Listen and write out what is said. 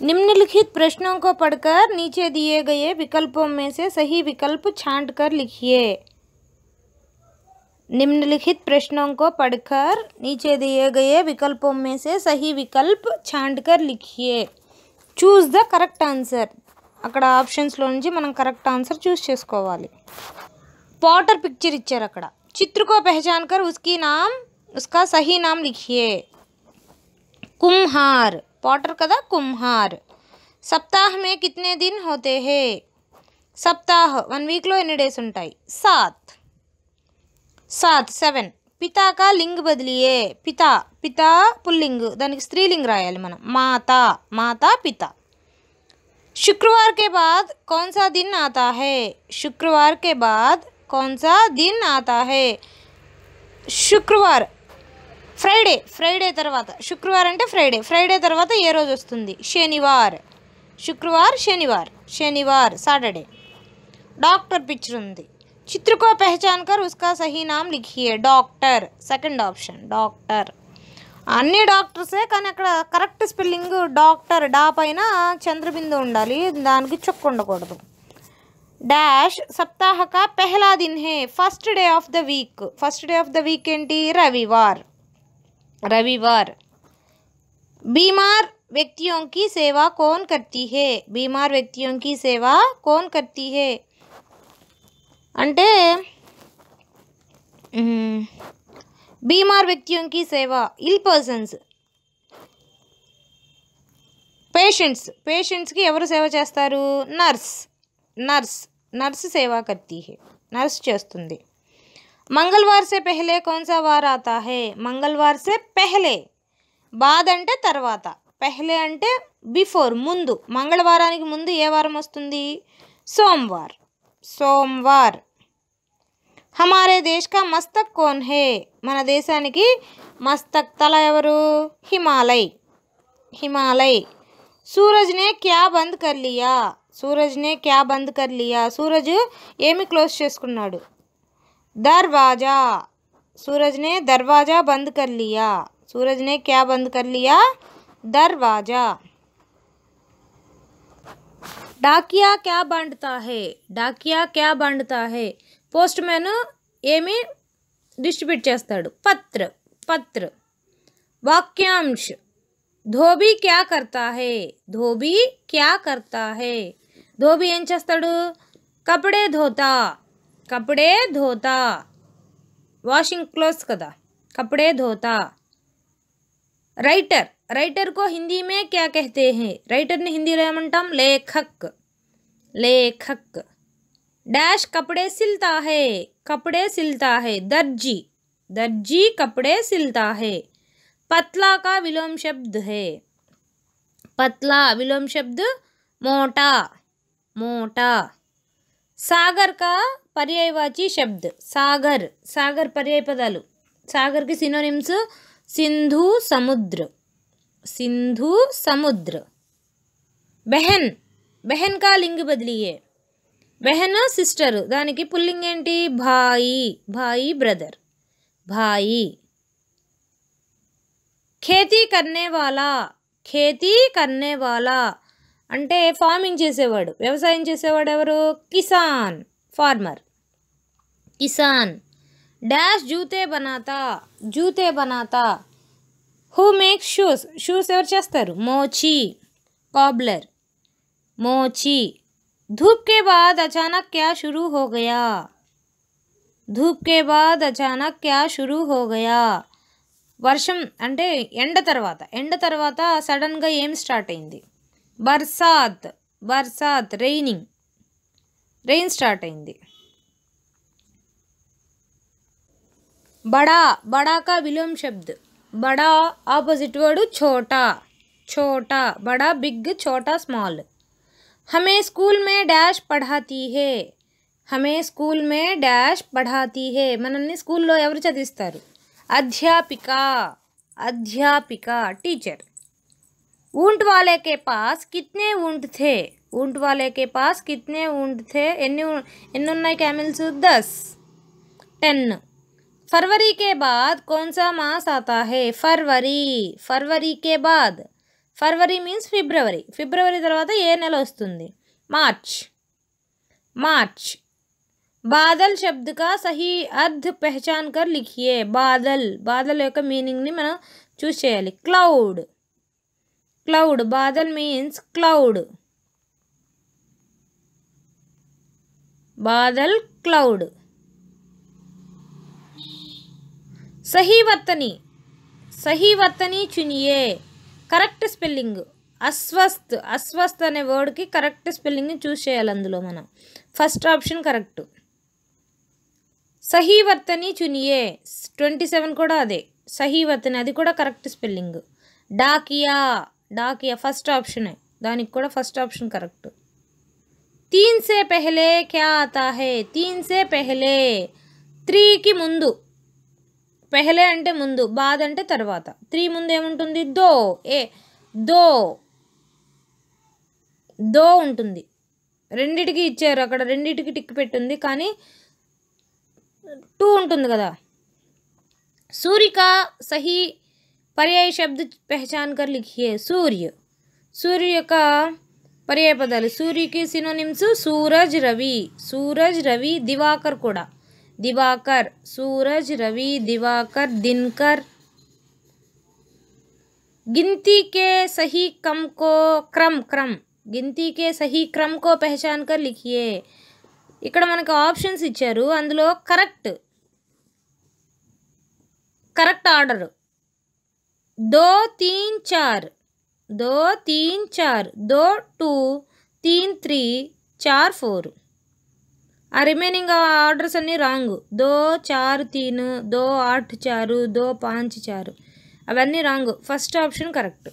निम्नलिखित प्रश्नों को पढ़कर नीचे दिए गए विकल्पों में से सही विकल्प छांटकर लिखिए। निम्नलिखित प्रश्नों को पढ़कर नीचे दिए गए विकल्पों में से सही विकल्प छांटकर लिखिए। Choose the correct answer. అక్కడ ఆప్షన్స్లో నుంచి మనం కరెక్ట్ ఆన్సర్ చూస్ చేసుకోవాలి. पॉटर पिक्चर इच्छाరు అక్కడ. चित्र को पहचान कर उसका सही नाम लिखिए. कुम्हार पॉटर कदा कुम्हार. सप्ताह में कितने दिन होते हैं? सप्ताह 1 वीकలో ఎన్ని డేస్ ఉంటాయి? 7. पिता का लिंग बदलिए. पिता पुल्लिंग, దానికి స్త్రీలింగ్ రాయాలి మనం. माता पिता. शुक्रवार के बाद कौन सा दिन आता है? शुक्रवार के बाद कौन सा दिन आता है? शुक्रवार ఫ్రైడే తర్వాత. శుక్రవారం అంటే ఫ్రైడే తర్వాత ఏ రోజు వస్తుంది? Shaniwar. Shaniwar Saturday. Doctor picture ఉంది. चित्र को पहचान कर उसका सही नाम लिखिए. Doctor second option doctor. అన్ని డాక్టర్సే కానీ అక్కడ కరెక్ట్ స్పెల్లింగ్ డాక్టర్. డా పైన చంద్రబిందు ఉండాలి, దానికి చొక్కు ఉండకూడదు. డాష్ సప్తాహ కా పెహలా దిన్ హే. First day of the week ఏంటి? रविवार. बीमार व्यक्तियों की सेवा कौन करती है? అంటే बीमार व्यक्तियों की सेवा इल पर्सन्स. पेशेंट्स की ఎవరు సేవ చేస్తారు? नर्स सेवा करती है. नर्स చేస్తుంది. मंगलवार से पहले कौन सा वार आता है? मंगलवार से पहले. बाद అంటే తర్వాత, पहले అంటే బిఫోర్ ముందు. మంగళవారానికి ముందు ఏ వారం వస్తుంది? సోమవార్. हमारे देश का मस्तक कौन है? మన దేశానికి మస్తక్ తల ఎవరు? హిమాలయ్. सूरज ने क्या बंद कर लिया. सूरज ఏమి క్లోజ్ చేసుకున్నాడు? दरवाजा. सूरज ने दरवाजा बंद कर लिया. सूरज ने क्या बंद कर लिया? दरवाजा. डाकिया क्या बांटता है? పోస్ట్మ్యాన్ ఏమి డిస్ట్రిబ్యూట్ చేస్తాడు? పత్ర. वाक्यांश. धोबी क्या करता है? धोबी ఏం చేస్తాడు? कपड़े धोता. వాషింగ్ క్లోత్స్ కదా, कपड़े धोता. राइटर को हिंदी में क्या कहते हैं? राइटर ने हिंदी లో ఏమంటాం? लेखक. डैश कपड़े सिलता है. दर्जी कपड़े सिलता है. पतला का विलोम शब्द है. विलोम शब्द मोटा. सागर का पर्यायवाची शब्द. सागर पर्याय पदाలు. सागर की सिनोनिम्स सिंधु समुद्र. बहन का लिंग बदलिए. బెహన్ సిస్టర్, దానికి పుల్లింగ్ ఏంటి? భాయి బ్రదర్. खेती करने वाला అంటే ఫార్మింగ్ చేసేవాడు, వ్యవసాయం చేసేవాడు ఎవరు? ఫార్మర్. కిసాన్. డాష్ జూతే బనాతా. హూ మేక్స్ షూస్ ఎవరు చేస్తారు? మోచి. धूप के बाद अचानक क्या शुरू हो गया? వర్షం అంటే ఎండ తర్వాత సడన్గా ఏం స్టార్ట్ అయింది? బర్సాత్ రెయిన్ స్టార్ట్ అయింది. बड़ा का विलोम शब्द. बड़ा ఆపోజిట్ వర్డ్ छोटा. बड़ा बिग, छोटा स्मॉल. हमें स्कूल में डैश पढ़ाती है. మనల్ని స్కూల్లో ఎవరు చదివిస్తారు? అధ్యాపిక టీచర్. ऊंट वाले के पास कितने ऊंट थे? ఎన్ని ఉన్నాయి कैमल्स? 10. फरवरी के बाद कौन सा मास आता है? फरवरी के बाद ఫర్వరీ మీన్స్ ఫిబ్రవరి. ఫిబ్రవరి తర్వాత ఏ నెల వస్తుంది? మార్చ్. మార్చ్. బాదల్ శబ్ద్ కా సహీ అర్థ్ పెహచాన్ కర్ లిఖియే. బాదల్, బాదల్ యొక్క మీనింగ్ని మనం చూస్ చేయాలి. క్లౌడ్. క్లౌడ్. బాదల్ మీన్స్ క్లౌడ్. బాదల్ క్లౌడ్. సహీ వర్తని. సహీ వర్తని చునియే. Correct spelling. అస్వస్థ్. అస్వస్థ్ అనే వర్డ్కి కరెక్ట్ స్పెల్లింగ్ని చూస్ చేయాలి అందులో మనం. First option correct. సహీ వర్తని చునియే. 27 కూడా అదే. సహీ వర్తని, అది కూడా కరెక్ట్ స్పెల్లింగ్. డాకియా. డాకియా ఫస్ట్ ఆప్షనే, దానికి కూడా ఫస్ట్ ఆప్షన్ కరెక్ట్. 3 से पहले क्या आता है? 3 से पहले 3కి ముందు. పెహలే అంటే ముందు, బాద్ అంటే తర్వాత. 3 ముందు ఏముంటుంది? దో. దో. దో ఉంటుంది. రెండిటికి ఇచ్చారు అక్కడ, రెండిటికి టిక్ పెట్టుంది, కానీ 2 ఉంటుంది కదా. सूर्य का सही पर्याय शब्द पहचान कर लिखिए. सूर्य. सूर्य యొక్క పర్యాయ పదాలు. సూర్యకి సినోనిమ్స్ సూరజ్, రవి. సూరజ్, రవి, దివాకర్ కూడా. दिवाकर. सूरज, रवि, दिवाकर, दिनकर. गिनती के सही क्रम को क्रम. गिनती के सही क्रम को पहचान कर लिखिए. ఇక్కడ మనకు ఆప్షన్స్ ఇచ్చారు, అందులో కరెక్ట్ ఆర్డర్ 2 3 4. 2 3 4. 2 2 3 3 4 4. ఆ రిమైనింగ్ ఆర్డర్స్ అన్నీ రాంగ్. 2 4 3, 2 8 4, 2 5 4 అవన్నీ రాంగ్. First option correct.